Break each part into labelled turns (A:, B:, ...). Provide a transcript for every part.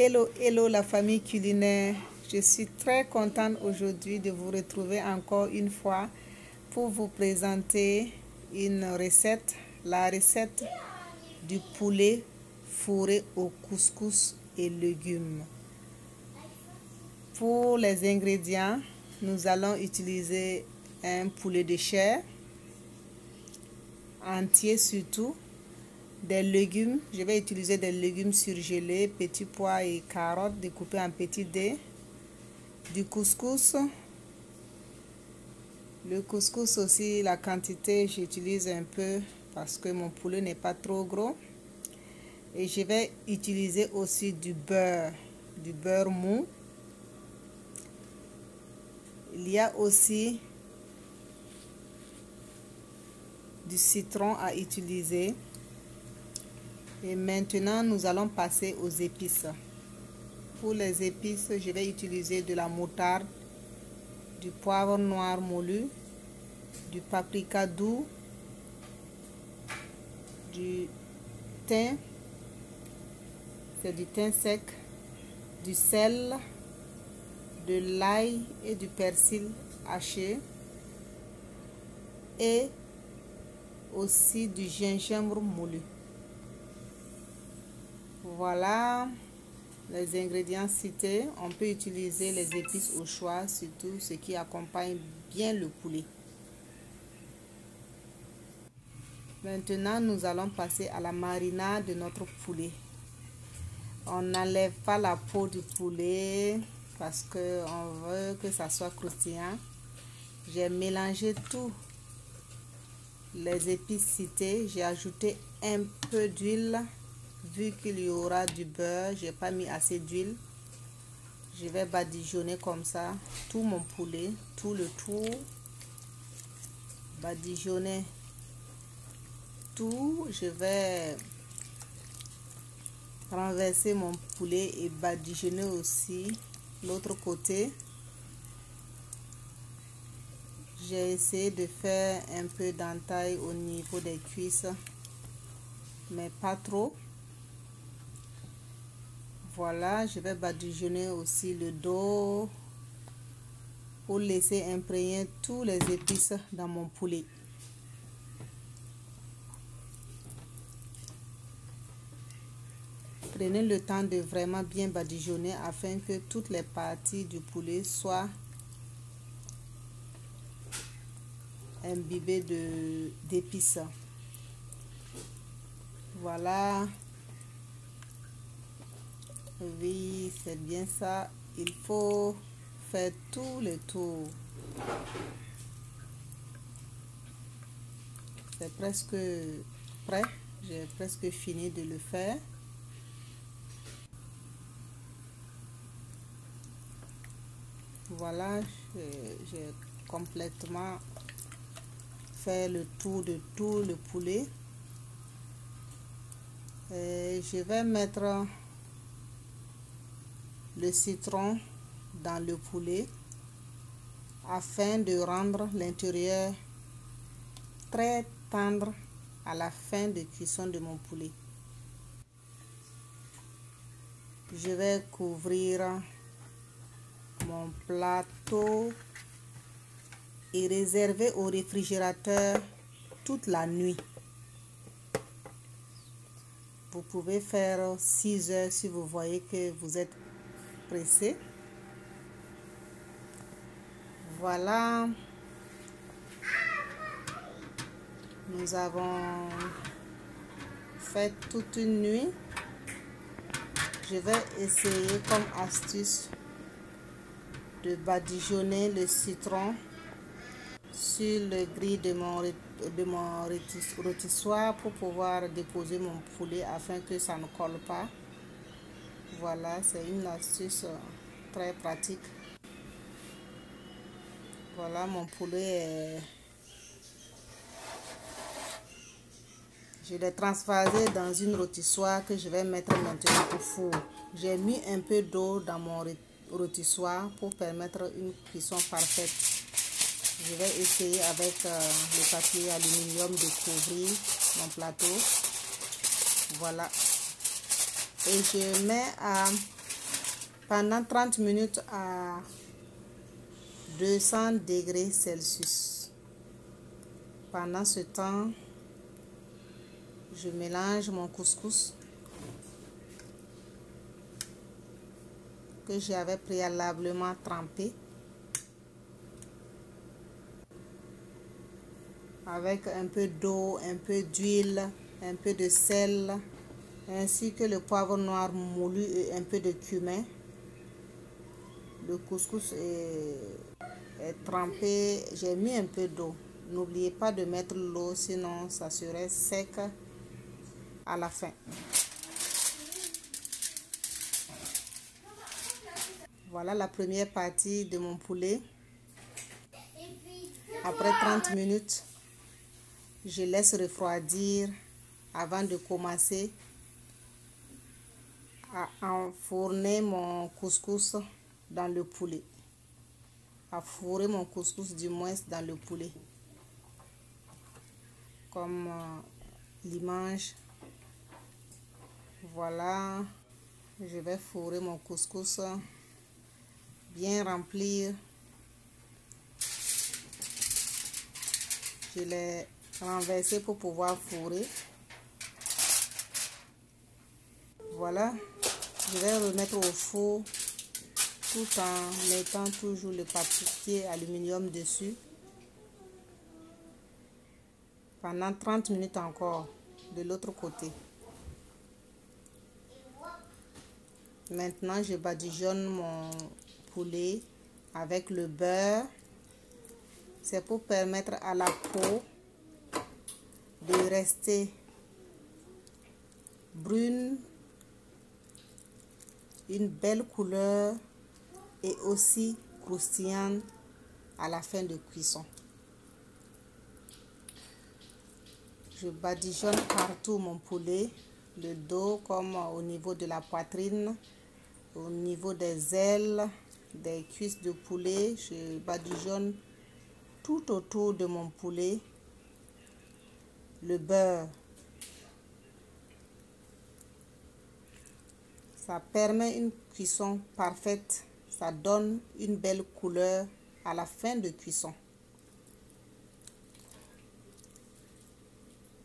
A: Hello, hello la famille culinaire. Je suis très contente aujourd'hui de vous retrouver encore une fois pour vous présenter une recette, la recette du poulet fourré au couscous et légumes. Pour les ingrédients, nous allons utiliser un poulet de chair, entier surtout, des légumes. Je vais utiliser des légumes surgelés, petits pois et carottes découpées en petits dés, du couscous. Le couscous aussi, la quantité, j'utilise un peu parce que mon poulet n'est pas trop gros. Et je vais utiliser aussi du beurre mou. Il y a aussi du citron à utiliser. Et maintenant, nous allons passer aux épices. Pour les épices, je vais utiliser de la moutarde, du poivre noir moulu, du paprika doux, du thym, c'est du thym sec, du sel, de l'ail et du persil haché et aussi du gingembre moulu. Voilà les ingrédients cités. On peut utiliser les épices au choix, surtout ce qui accompagne bien le poulet. Maintenant, nous allons passer à la marinade de notre poulet. On n'enlève pas la peau du poulet parce qu'on veut que ça soit croustillant. J'ai mélangé tous les épices citées. J'ai ajouté un peu d'huile. Vu qu'il y aura du beurre, j'ai pas mis assez d'huile. Je vais badigeonner comme ça tout mon poulet, tout le tour. Badigeonner tout. Je vais renverser mon poulet et badigeonner aussi l'autre côté. J'ai essayé de faire un peu d'entaille au niveau des cuisses, mais pas trop. Voilà, je vais badigeonner aussi le dos pour laisser imprégner tous les épices dans mon poulet. Prenez le temps de vraiment bien badigeonner afin que toutes les parties du poulet soient imbibées d'épices. Voilà. Oui, c'est bien ça. Il faut faire tous les tours. C'est presque prêt. J'ai presque fini de le faire. Voilà, j'ai complètement fait le tour de tout le poulet. Et je vais mettre le citron dans le poulet afin de rendre l'intérieur très tendre à la fin de cuisson de mon poulet. Je vais couvrir mon plateau et réserver au réfrigérateur toute la nuit. Vous pouvez faire 6 heures si vous voyez que vous êtes pressé. Voilà. Nous avons fait toute une nuit. Je vais essayer comme astuce de badigeonner le citron sur le gris de mon rôtissoir pour pouvoir déposer mon poulet afin que ça ne colle pas. Voilà, c'est une astuce très pratique. Voilà, mon poulet est... Je l'ai transvasé dans une rôtissoire que je vais mettre maintenant au four. J'ai mis un peu d'eau dans mon rôtissoir pour permettre une cuisson parfaite. Je vais essayer avec le papier aluminium de couvrir mon plateau. Voilà. Et je mets à pendant 30 minutes à 200 degrés Celsius. Pendant ce temps, je mélange mon couscous que j'avais préalablement trempé avec un peu d'eau, un peu d'huile, un peu de sel, ainsi que le poivre noir moulu et un peu de cumin. Le couscous est trempé, j'ai mis un peu d'eau. N'oubliez pas de mettre l'eau, sinon ça serait sec à la fin. Voilà la première partie de mon poulet. Après 30 minutes, je laisse refroidir avant de commencer à enfourner mon couscous dans le poulet. À fourrer mon couscous du moins dans le poulet. Comme l'image. Voilà, je vais fourrer mon couscous, bien remplir. Je l'ai renversé pour pouvoir fourrer. Voilà, je vais remettre au four tout en mettant toujours le papier aluminium dessus. Pendant 30 minutes encore de l'autre côté. Maintenant, je badigeonne mon poulet avec le beurre. C'est pour permettre à la peau de rester brune, une belle couleur et aussi croustillante à la fin de cuisson. Je badigeonne partout mon poulet, le dos comme au niveau de la poitrine, au niveau des ailes, des cuisses de poulet. Je badigeonne tout autour de mon poulet le beurre. Ça permet une cuisson parfaite, ça donne une belle couleur à la fin de cuisson.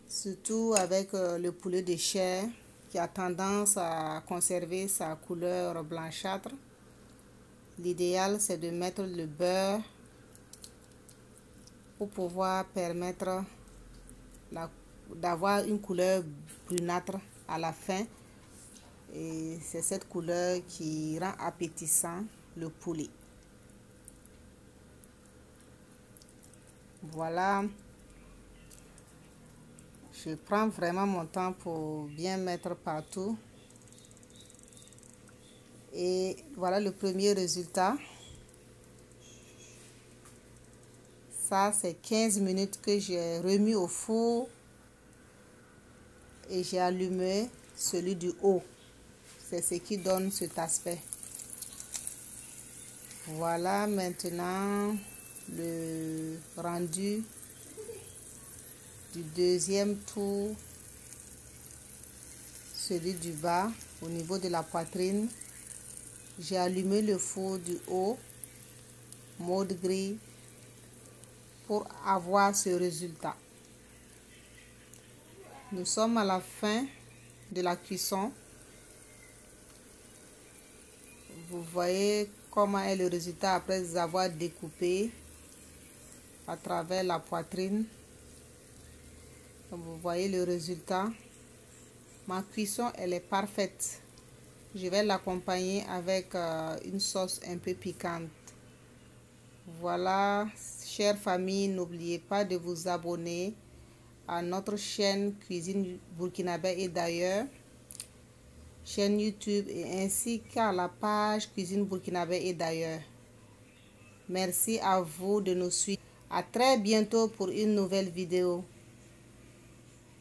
A: Surtout avec le poulet de chair qui a tendance à conserver sa couleur blanchâtre. L'idéal, c'est de mettre le beurre pour pouvoir permettre d'avoir une couleur brunâtre à la fin. Et c'est cette couleur qui rend appétissant le poulet. Voilà. Je prends vraiment mon temps pour bien mettre partout. Et voilà le premier résultat. Ça, c'est 15 minutes que j'ai remis au four. Et j'ai allumé celui du haut. C'est ce qui donne cet aspect. Voilà maintenant le rendu du deuxième tour, celui du bas au niveau de la poitrine. J'ai allumé le four du haut, mode gris, pour avoir ce résultat. Nous sommes à la fin de la cuisson. Vous voyez comment est le résultat après avoir découpé à travers la poitrine. Vous voyez le résultat. Ma cuisson, elle est parfaite. Je vais l'accompagner avec une sauce un peu piquante. Voilà, chère famille, n'oubliez pas de vous abonner à notre chaîne Cuisine Burkinabé et d'ailleurs, chaîne YouTube et ainsi qu'à la page Cuisine Burkinabé et d'ailleurs. Merci à vous de nous suivre. À très bientôt pour une nouvelle vidéo.